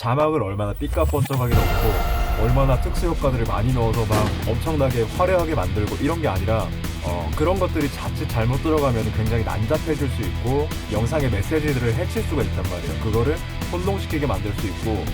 자막을 얼마나 삐까뻔쩍하게 넣고 얼마나 특수 효과들을 많이 넣어서 막 엄청나게 화려하게 만들고 이런 게 아니라 그런 것들이 자칫 잘못 들어가면 굉장히 난잡해질 수 있고 영상의 메시지들을 해칠 수가 있단 말이에요. 그거를 혼동시키게 만들 수 있고,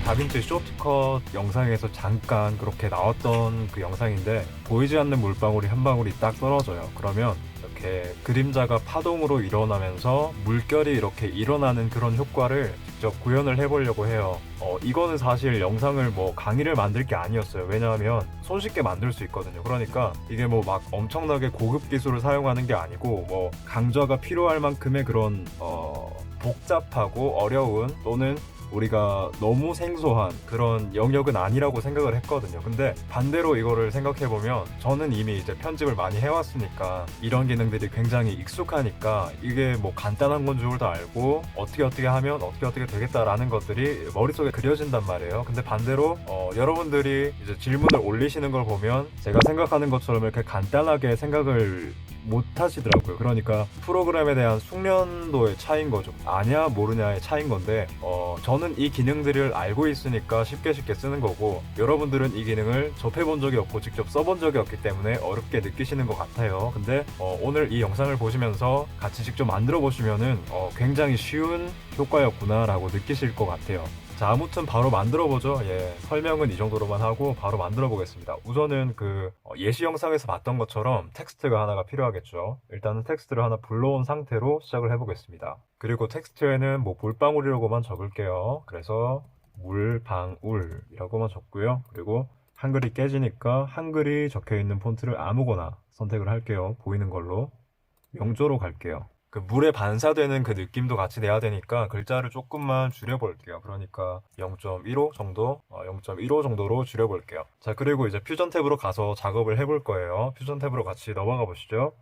다빈치 쇼트컷 영상에서 잠깐 그렇게 나왔던 그 영상인데 보이지 않는 물방울이 한 방울이 딱 떨어져요. 그러면 이렇게 그림자가 파동으로 일어나면서 물결이 이렇게 일어나는 그런 효과를 직접 구현을 해보려고 해요. 이거는 사실 영상을 뭐 강의를 만들 게 아니었어요. 왜냐하면 손쉽게 만들 수 있거든요. 그러니까 이게 뭐 막 엄청나게 고급 기술을 사용하는 게 아니고 뭐 강좌가 필요할 만큼의 그런 복잡하고 어려운 또는 우리가 너무 생소한 그런 영역은 아니라고 생각을 했거든요. 근데 반대로 이거를 생각해보면 저는 이미 이제 편집을 많이 해왔으니까 이런 기능들이 굉장히 익숙하니까 이게 뭐 간단한 건 줄 다 알고 어떻게 하면 어떻게 되겠다라는 것들이 머릿속에 그려진단 말이에요. 근데 반대로 여러분들이 이제 질문을 올리시는 걸 보면 제가 생각하는 것처럼 이렇게 간단하게 생각을 못 하시더라고요. 그러니까 프로그램에 대한 숙련도의 차이인 거죠. 아냐 모르냐의 차이인 건데 저는 이 기능들을 알고 있으니까 쉽게 쓰는 거고, 여러분들은 이 기능을 접해본 적이 없고 직접 써본 적이 없기 때문에 어렵게 느끼시는 것 같아요. 근데 오늘 이 영상을 보시면서 같이 직접 만들어 보시면은 굉장히 쉬운 효과였구나 라고 느끼실 것 같아요. 자, 아무튼 바로 만들어 보죠. 설명은 이 정도로만 하고 바로 만들어 보겠습니다. 우선은 그 예시 영상에서 봤던 것처럼 텍스트가 하나가 필요하겠죠. 일단은 텍스트를 하나 불러온 상태로 시작을 해보겠습니다. 그리고 텍스트에는 뭐 물방울이라고만 적을게요. 그래서 물방울이라고만 적고요. 그리고 한글이 깨지니까 한글이 적혀있는 폰트를 아무거나 선택을 할게요. 보이는 걸로 명조로 갈게요. 그 물에 반사되는 그 느낌도 같이 내야 되니까 글자를 조금만 줄여볼게요. 그러니까 0.15 정도, 0.15 정도로 줄여볼게요. 자, 그리고 이제 퓨전 탭으로 가서 작업을 해볼 거예요. 퓨전 탭으로 같이 넘어가 보시죠.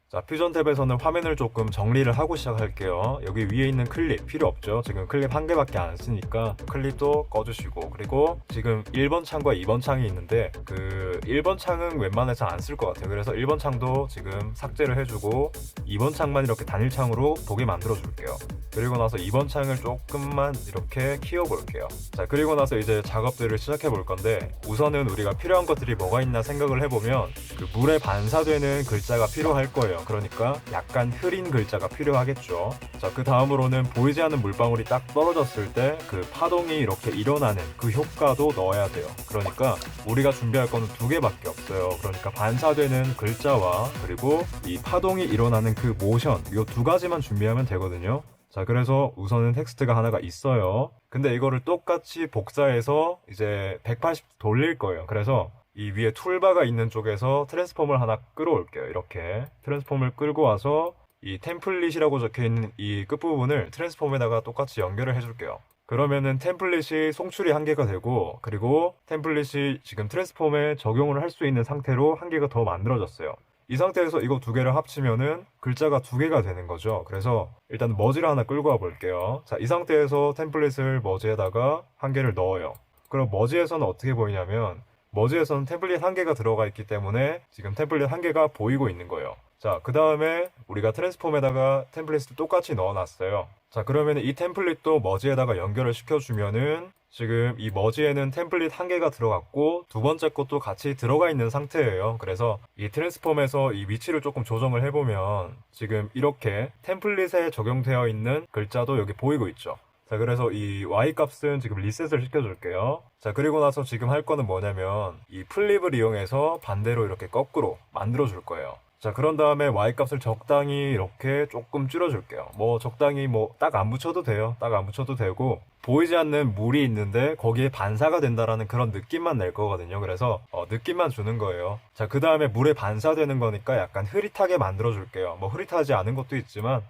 자, 퓨전 탭에서는 화면을 조금 정리를 하고 시작할게요. 여기 위에 있는 클립 필요 없죠. 지금 클립 한 개밖에 안 쓰니까 클립도 꺼주시고, 그리고 지금 1번 창과 2번 창이 있는데 그 1번 창은 웬만해서 안 쓸 것 같아요. 그래서 1번 창도 지금 삭제를 해주고 2번 창만 이렇게 단일 창으로 보게 만들어 줄게요. 그리고 나서 2번 창을 조금만 이렇게 키워볼게요. 자, 그리고 나서 이제 작업들을 시작해 볼 건데, 우선은 우리가 필요한 것들이 뭐가 있나 생각을 해보면 그 물에 반사되는 글자가 필요할 거예요. 그러니까 약간 흐린 글자가 필요하겠죠. 자, 그 다음으로는 보이지 않는 물방울이 딱 떨어졌을 때 그 파동이 이렇게 일어나는 그 효과도 넣어야 돼요. 그러니까 우리가 준비할 거는 두 개밖에 없어요. 그러니까 반사되는 글자와 그리고 이 파동이 일어나는 그 모션, 이 두 가지만 준비하면 되거든요. 자, 그래서 우선은 텍스트가 하나가 있어요. 근데 이거를 똑같이 복사해서 이제 180도 돌릴 거예요. 그래서 이 위에 툴바가 있는 쪽에서 트랜스폼을 하나 끌어올게요. 이렇게 트랜스폼을 끌고 와서 이 템플릿이라고 적혀있는 이 끝부분을 트랜스폼에다가 똑같이 연결을 해줄게요. 그러면은 템플릿이 송출이 한 개가 되고, 그리고 템플릿이 지금 트랜스폼에 적용을 할 수 있는 상태로 한 개가 더 만들어졌어요. 이 상태에서 이거 두 개를 합치면은 글자가 두 개가 되는 거죠. 그래서 일단 머지를 하나 끌고 와 볼게요. 자, 이 상태에서 템플릿을 머지에다가 한 개를 넣어요. 그럼 머지에서는 어떻게 보이냐면, 머지에서는 템플릿 한 개가 들어가 있기 때문에 지금 템플릿 한 개가 보이고 있는 거예요. 자, 그 다음에 우리가 트랜스폼에다가 템플릿을 똑같이 넣어놨어요. 자, 그러면 이 템플릿도 머지에다가 연결을 시켜주면은 지금 이 머지에는 템플릿 한 개가 들어갔고 두 번째 것도 같이 들어가 있는 상태예요. 그래서 이 트랜스폼에서 이 위치를 조금 조정을 해보면 지금 이렇게 템플릿에 적용되어 있는 글자도 여기 보이고 있죠. 자, 그래서 이 Y 값은 지금 리셋을 시켜줄게요. 자, 그리고 나서 지금 할 거는 뭐냐면 이 플립을 이용해서 반대로 이렇게 거꾸로 만들어 줄 거예요. 자, 그런 다음에 Y 값을 적당히 이렇게 조금 줄여줄게요. 뭐 적당히 뭐 딱 안 붙여도 돼요. 딱 안 붙여도 되고, 보이지 않는 물이 있는데 거기에 반사가 된다라는 그런 느낌만 낼 거거든요. 그래서 느낌만 주는 거예요. 자, 그 다음에 물에 반사되는 거니까 약간 흐릿하게 만들어 줄게요. 뭐 흐릿하지 않은 것도 있지만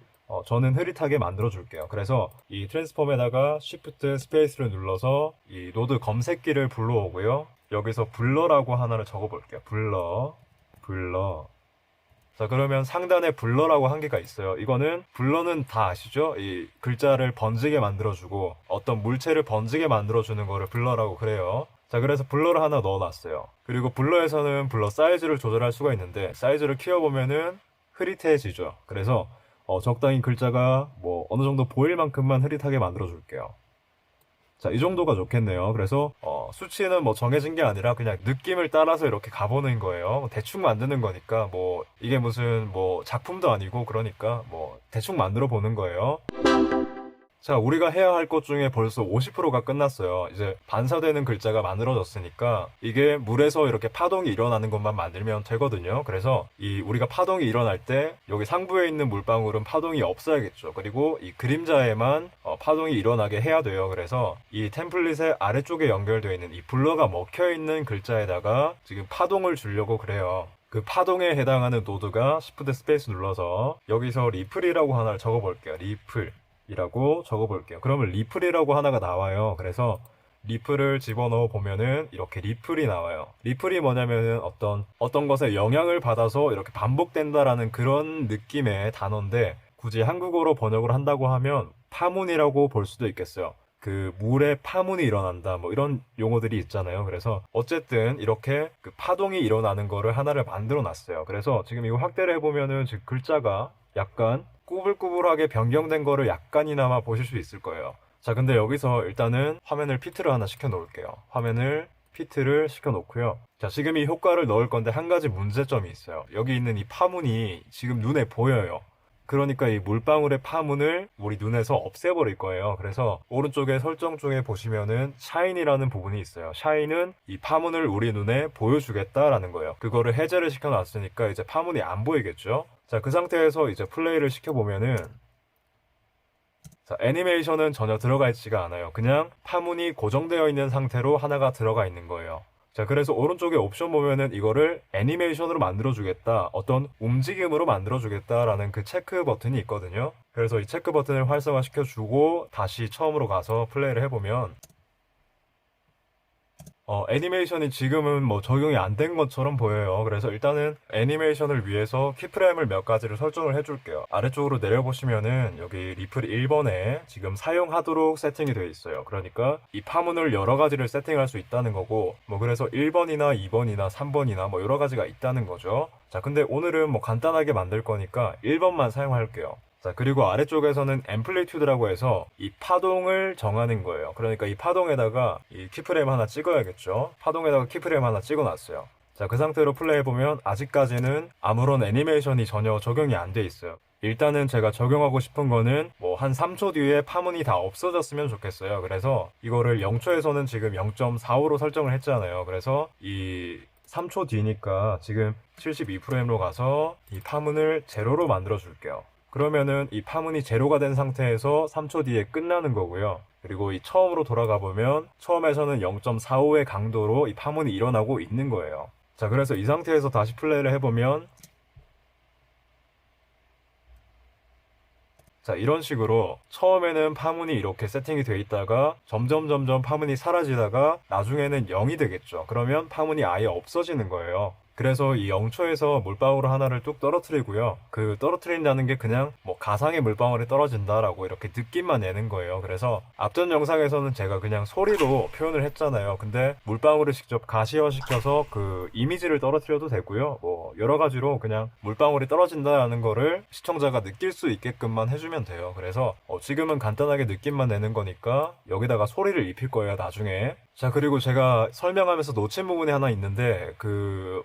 저는 흐릿하게 만들어 줄게요. 그래서 이 트랜스폼에다가 Shift 스페이스를 눌러서 이 노드 검색기를 불러오고요. 여기서 블러라고 하나를 적어 볼게요. 블러. 자, 그러면 상단에 블러라고 한 개가 있어요. 이거는 블러는 다 아시죠? 이 글자를 번지게 만들어주고 어떤 물체를 번지게 만들어주는 거를 블러라고 그래요. 자, 그래서 블러를 하나 넣어놨어요. 그리고 블러에서는 블러 사이즈를 조절할 수가 있는데 사이즈를 키워보면은 흐릿해지죠. 그래서 적당히 글자가 뭐 어느 정도 보일 만큼만 흐릿하게 만들어 줄게요. 자, 이 정도가 좋겠네요. 그래서 수치는 뭐 정해진 게 아니라 그냥 느낌을 따라서 이렇게 가보는 거예요. 대충 만드는 거니까 뭐 이게 무슨 뭐 작품도 아니고 그러니까 뭐 대충 만들어 보는 거예요. 자, 우리가 해야 할 것 중에 벌써 50%가 끝났어요. 이제 반사되는 글자가 만들어졌으니까 이게 물에서 이렇게 파동이 일어나는 것만 만들면 되거든요. 그래서 이 우리가 파동이 일어날 때 여기 상부에 있는 물방울은 파동이 없어야겠죠. 그리고 이 그림자에만 파동이 일어나게 해야 돼요. 그래서 이 템플릿의 아래쪽에 연결되어 있는 이 블러가 먹혀 있는 글자에다가 지금 파동을 주려고 그래요. 그 파동에 해당하는 노드가 Shift 스페이스 눌러서 여기서 리플이라고 하나를 적어볼게요. 리플. 이라고 적어볼게요. 그러면 리플이라고 하나가 나와요. 그래서 리플을 집어넣어 보면은 이렇게 리플이 나와요. 리플이 뭐냐면은 어떤 것에 영향을 받아서 이렇게 반복된다라는 그런 느낌의 단어인데 굳이 한국어로 번역을 한다고 하면 파문이라고 볼 수도 있겠어요. 그 물에 파문이 일어난다 뭐 이런 용어들이 있잖아요. 그래서 어쨌든 이렇게 그 파동이 일어나는 거를 하나를 만들어 놨어요. 그래서 지금 이거 확대를 해보면은 지금 글자가 약간 꾸불꾸불하게 변경된 거를 약간이나마 보실 수 있을 거예요. 자, 근데 여기서 일단은 화면을 피트를 하나 시켜 놓을게요. 화면을 피트를 시켜 놓고요. 자, 지금 이 효과를 넣을 건데 한 가지 문제점이 있어요. 여기 있는 이 파문이 지금 눈에 보여요. 그러니까 이 물방울의 파문을 우리 눈에서 없애버릴 거예요. 그래서 오른쪽에 설정 중에 보시면은 샤인이라는 부분이 있어요. 샤인은 이 파문을 우리 눈에 보여주겠다라는 거예요. 그거를 해제를 시켜놨으니까 이제 파문이 안 보이겠죠. 자, 그 상태에서 이제 플레이를 시켜보면은 자, 애니메이션은 전혀 들어가 있지가 않아요. 그냥 파문이 고정되어 있는 상태로 하나가 들어가 있는 거예요. 자, 그래서 오른쪽에 옵션 보면은 이거를 애니메이션으로 만들어주겠다, 어떤 움직임으로 만들어주겠다라는 그 체크 버튼이 있거든요. 그래서 이 체크 버튼을 활성화시켜주고 다시 처음으로 가서 플레이를 해보면 애니메이션이 지금은 뭐 적용이 안 된 것처럼 보여요. 그래서 일단은 애니메이션을 위해서 키프레임을 몇 가지를 설정을 해줄게요. 아래쪽으로 내려보시면은 여기 리플 1번에 지금 사용하도록 세팅이 되어 있어요. 그러니까 이 파문을 여러 가지를 세팅할 수 있다는 거고, 뭐 그래서 1번이나 2번이나 3번이나 뭐 여러 가지가 있다는 거죠. 자, 근데 오늘은 뭐 간단하게 만들 거니까 1번만 사용할게요. 자, 그리고 아래쪽에서는 앰플리튜드라고 해서 이 파동을 정하는 거예요. 그러니까 이 파동에다가 이 키프레임 하나 찍어야겠죠. 파동에다가 키프레임 하나 찍어놨어요. 자, 그 상태로 플레이해보면 아직까지는 아무런 애니메이션이 전혀 적용이 안 돼 있어요. 일단은 제가 적용하고 싶은 거는 뭐 한 3초 뒤에 파문이 다 없어졌으면 좋겠어요. 그래서 이거를 0초에서는 지금 0.45로 설정을 했잖아요. 그래서 이 3초 뒤니까 지금 72프레임로 가서 이 파문을 제로로 만들어 줄게요. 그러면은 이 파문이 제로가 된 상태에서 3초 뒤에 끝나는 거고요. 그리고 이 처음으로 돌아가 보면 처음에서는 0.45의 강도로 이 파문이 일어나고 있는 거예요. 자, 그래서 이 상태에서 다시 플레이를 해보면 자, 이런 식으로 처음에는 파문이 이렇게 세팅이 돼 있다가 점점 파문이 사라지다가 나중에는 0이 되겠죠. 그러면 파문이 아예 없어지는 거예요. 그래서 이 0초에서 물방울 하나를 뚝 떨어뜨리고요. 그 떨어뜨린다는 게 그냥 뭐 가상의 물방울이 떨어진다라고 이렇게 느낌만 내는 거예요. 그래서 앞전 영상에서는 제가 그냥 소리로 표현을 했잖아요. 근데 물방울을 직접 가시화시켜서 그 이미지를 떨어뜨려도 되고요. 뭐 여러 가지로 그냥 물방울이 떨어진다라는 거를 시청자가 느낄 수 있게끔만 해주면 돼요. 그래서 지금은 간단하게 느낌만 내는 거니까 여기다가 소리를 입힐 거예요, 나중에. 자, 그리고 제가 설명하면서 놓친 부분이 하나 있는데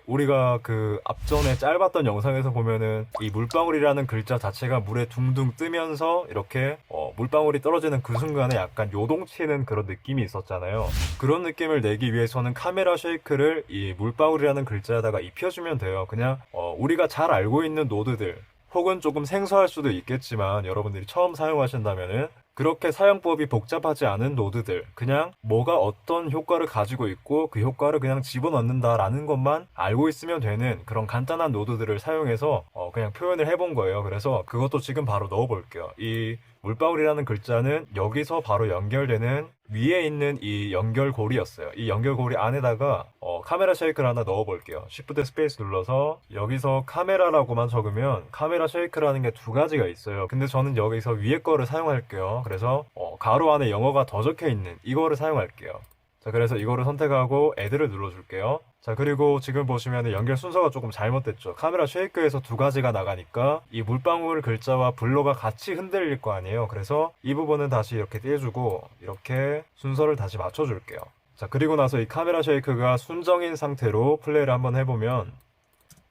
우리가 그 앞전에 짧았던 영상에서 보면은 이 물방울이라는 글자 자체가 물에 둥둥 뜨면서 이렇게 물방울이 떨어지는 그 순간에 약간 요동치는 그런 느낌이 있었잖아요. 그런 느낌을 내기 위해서는 카메라 쉐이크를 이 물방울이라는 글자에다가 입혀주면 돼요. 그냥 우리가 잘 알고 있는 노드들 혹은 조금 생소할 수도 있겠지만 여러분들이 처음 사용하신다면은 그렇게 사용법이 복잡하지 않은 노드들, 그냥 뭐가 어떤 효과를 가지고 있고 그 효과를 그냥 집어넣는다라는 것만 알고 있으면 되는 그런 간단한 노드들을 사용해서 그냥 표현을 해본 거예요. 그래서 그것도 지금 바로 넣어볼게요. 이 물방울이라는 글자는 여기서 바로 연결되는 위에 있는 이 연결고리였어요. 이 연결고리 안에다가 카메라 쉐이크를 하나 넣어볼게요. Shift 스페이스 눌러서 여기서 카메라라고만 적으면 카메라 쉐이크라는 게 두 가지가 있어요. 근데 저는 여기서 위에 거를 사용할게요. 그래서 가로 안에 영어가 더 적혀 있는 이거를 사용할게요. 자, 그래서 이거를 선택하고 Add를 눌러줄게요. 자, 그리고 지금 보시면 연결 순서가 조금 잘못됐죠. 카메라 쉐이크에서 두 가지가 나가니까 이 물방울 글자와 블러가 같이 흔들릴 거 아니에요. 그래서 이 부분은 다시 이렇게 떼주고 이렇게 순서를 다시 맞춰줄게요. 자, 그리고 나서 이 카메라 쉐이크가 순정인 상태로 플레이를 한번 해보면,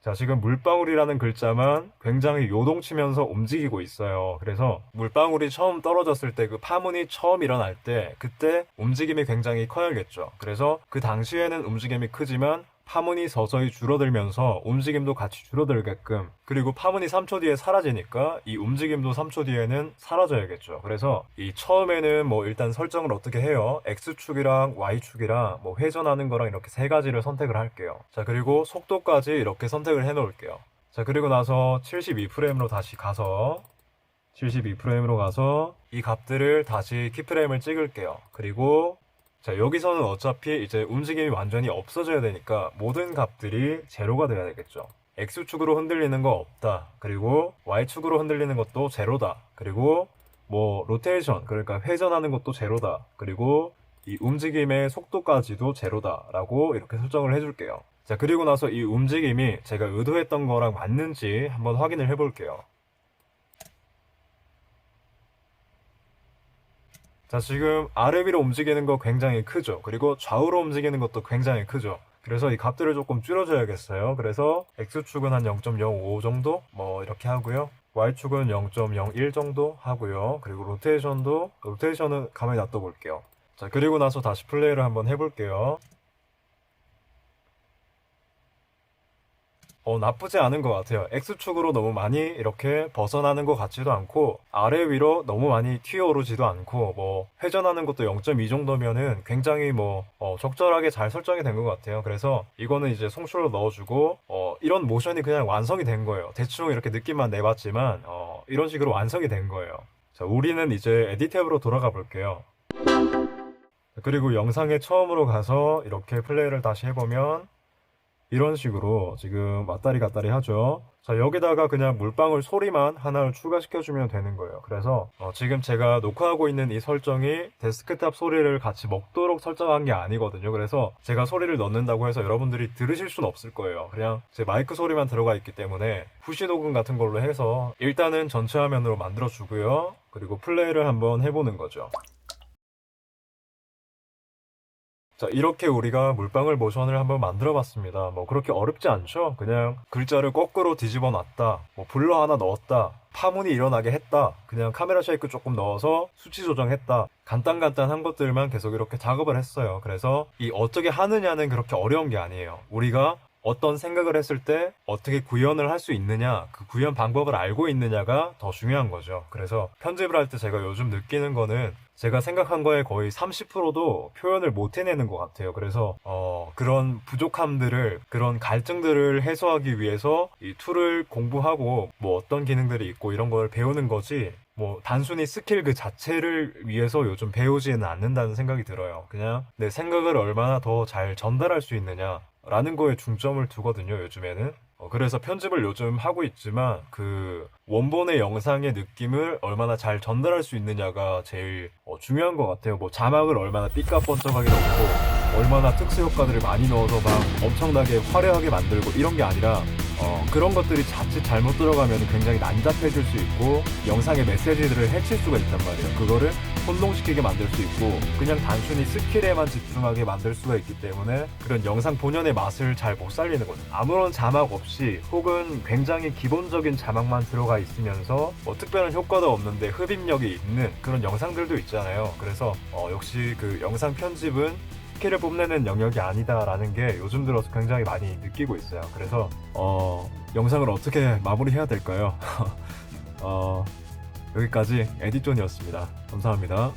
자, 지금 물방울이라는 글자만 굉장히 요동치면서 움직이고 있어요. 그래서 물방울이 처음 떨어졌을 때 그 파문이 처음 일어날 때 그때 움직임이 굉장히 커야겠죠. 그래서 그 당시에는 움직임이 크지만 파문이 서서히 줄어들면서 움직임도 같이 줄어들게끔, 그리고 파문이 3초 뒤에 사라지니까 이 움직임도 3초 뒤에는 사라져야겠죠. 그래서 이 처음에는 뭐 일단 설정을 어떻게 해요? X축이랑 Y축이랑 뭐 회전하는 거랑 이렇게 세 가지를 선택을 할게요. 자, 그리고 속도까지 이렇게 선택을 해 놓을게요. 자, 그리고 나서 72프레임으로 다시 가서 72프레임으로 가서 이 값들을 다시 키프레임을 찍을게요. 그리고 자, 여기서는 어차피 이제 움직임이 완전히 없어져야 되니까 모든 값들이 제로가 돼야 되겠죠. X축으로 흔들리는 거 없다. 그리고 Y축으로 흔들리는 것도 제로다. 그리고 뭐 로테이션, 그러니까 회전하는 것도 제로다. 그리고 이 움직임의 속도까지도 제로다 라고 이렇게 설정을 해줄게요. 자, 그리고 나서 이 움직임이 제가 의도했던 거랑 맞는지 한번 확인을 해볼게요. 자, 지금 아래 위로 움직이는 거 굉장히 크죠. 그리고 좌우로 움직이는 것도 굉장히 크죠. 그래서 이 값들을 조금 줄여줘야겠어요. 그래서 X축은 한 0.05 정도 뭐 이렇게 하고요. Y축은 0.01 정도 하고요. 그리고 로테이션은 가만히 놔둬 볼게요. 자, 그리고 나서 다시 플레이를 한번 해볼게요. 나쁘지 않은 것 같아요. X축으로 너무 많이 이렇게 벗어나는 것 같지도 않고, 아래 위로 너무 많이 튀어오르지도 않고, 뭐, 회전하는 것도 0.2 정도면은 굉장히 적절하게 잘 설정이 된 것 같아요. 그래서 이거는 이제 송출로 넣어주고, 이런 모션이 그냥 완성이 된 거예요. 대충 이렇게 느낌만 내봤지만, 이런 식으로 완성이 된 거예요. 자, 우리는 이제 에디트 탭으로 돌아가 볼게요. 그리고 영상에 처음으로 가서 이렇게 플레이를 다시 해보면, 이런 식으로 지금 왔다리 갔다리 하죠. 자, 여기다가 그냥 물방울 소리만 하나를 추가시켜주면 되는 거예요. 그래서 지금 제가 녹화하고 있는 이 설정이 데스크탑 소리를 같이 먹도록 설정한 게 아니거든요. 그래서 제가 소리를 넣는다고 해서 여러분들이 들으실 수는 없을 거예요. 그냥 제 마이크 소리만 들어가 있기 때문에 푸시 녹음 같은 걸로 해서 일단은 전체 화면으로 만들어 주고요. 그리고 플레이를 한번 해보는 거죠. 자, 이렇게 우리가 물방울 모션을 한번 만들어 봤습니다. 뭐 그렇게 어렵지 않죠? 그냥 글자를 거꾸로 뒤집어 놨다, 뭐 블러 하나 넣었다, 파문이 일어나게 했다, 그냥 카메라 쉐이크 조금 넣어서 수치 조정했다, 간단한 것들만 계속 이렇게 작업을 했어요. 그래서 이 어떻게 하느냐는 그렇게 어려운 게 아니에요. 우리가 어떤 생각을 했을 때 어떻게 구현을 할 수 있느냐, 그 구현 방법을 알고 있느냐가 더 중요한 거죠. 그래서 편집을 할 때 제가 요즘 느끼는 거는 제가 생각한 거에 거의 30%도 표현을 못 해내는 것 같아요. 그래서 그런 부족함들을, 그런 갈증들을 해소하기 위해서 이 툴을 공부하고 뭐 어떤 기능들이 있고 이런 걸 배우는 거지, 뭐 단순히 스킬 그 자체를 위해서 요즘 배우지는 않는다는 생각이 들어요. 그냥 내 생각을 얼마나 더 잘 전달할 수 있느냐 라는 거에 중점을 두거든요, 요즘에는. 그래서 편집을 요즘 하고 있지만 그 원본의 영상의 느낌을 얼마나 잘 전달할 수 있느냐가 제일 중요한 것 같아요. 뭐 자막을 얼마나 삐까뻔쩍하게 넣고 얼마나 특수 효과들을 많이 넣어서 막 엄청나게 화려하게 만들고 이런 게 아니라 그런 것들이 자칫 잘못 들어가면 굉장히 난잡해질 수 있고 영상의 메시지들을 해칠 수가 있단 말이에요. 그거를 혼동시키게 만들 수 있고 그냥 단순히 스킬에만 집중하게 만들 수가 있기 때문에 그런 영상 본연의 맛을 잘 못 살리는 거죠. 아무런 자막 없이 혹은 굉장히 기본적인 자막만 들어가 있으면서 특별한 효과도 없는데 흡입력이 있는 그런 영상들도 있잖아요. 그래서 역시 그 영상 편집은 스킬을 뽐내는 영역이 아니다라는 게 요즘 들어서 굉장히 많이 느끼고 있어요. 그래서 영상을 어떻게 마무리해야 될까요? 여기까지 에디존이었습니다. 감사합니다.